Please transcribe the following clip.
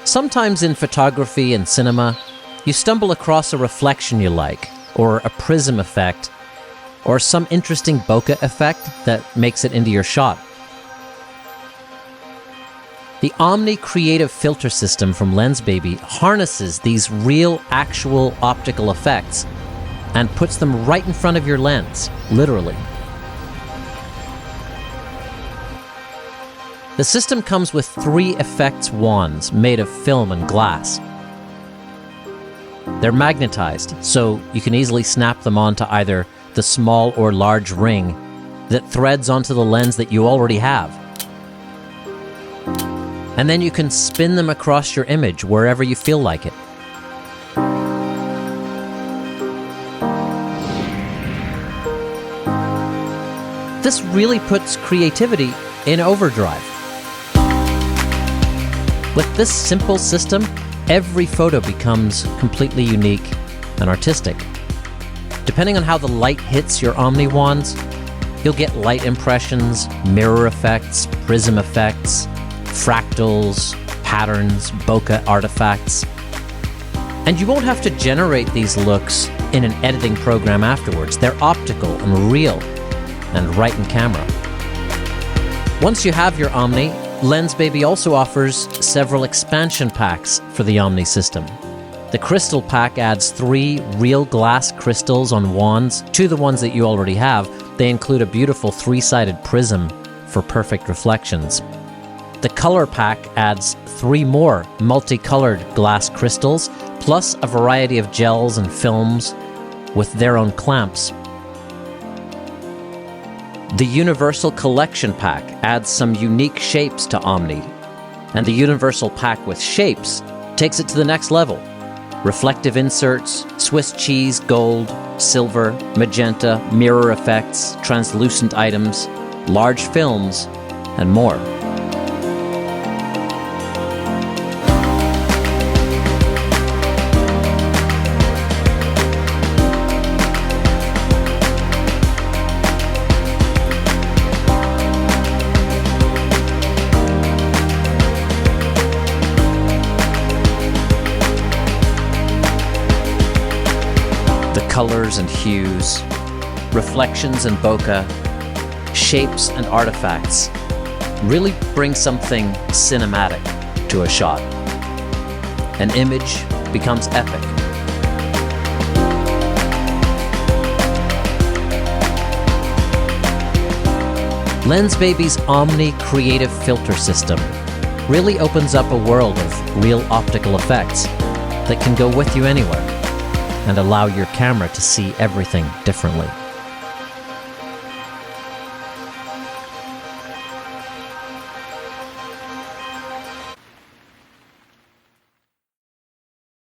Sometimes in photography and cinema, you stumble across a reflection you like, or a prism effect, or some interesting bokeh effect that makes it into your shot. The OMNI creative filter system from Lensbaby harnesses these real, actual optical effects and puts them right in front of your lens, literally. The system comes with 3 effects wands made of film and glass. They're magnetized, so you can easily snap them onto either the small or large ring that threads onto the lens that you already have. And then you can spin them across your image wherever you feel like it. This really puts creativity in overdrive. With this simple system, every photo becomes completely unique and artistic. Depending on how the light hits your OMNI wands, you'll get light impressions, mirror effects, prism effects, fractals, patterns, bokeh artifacts. And you won't have to generate these looks in an editing program afterwards. They're optical and real and right in camera. Once you have your OMNI, Lensbaby also offers several expansion packs for the OMNI system. The crystal pack adds 3 real glass crystals on wands to the ones that you already have. They include a beautiful 3-sided prism for perfect reflections. The color pack adds 3 more multicolored glass crystals, plus a variety of gels and films with their own clamps. The Universal Collection Pack adds some unique shapes to OMNI, and the Universal Pack with Shapes takes it to the next level. Reflective inserts, Swiss cheese, gold, silver, magenta, mirror effects, translucent items, large films, and more. Colors and hues, reflections and bokeh, shapes and artifacts really bring something cinematic to a shot. An image becomes epic. Lensbaby's OMNI creative filter system really opens up a world of real optical effects that can go with you anywhere and allow your camera to see everything differently.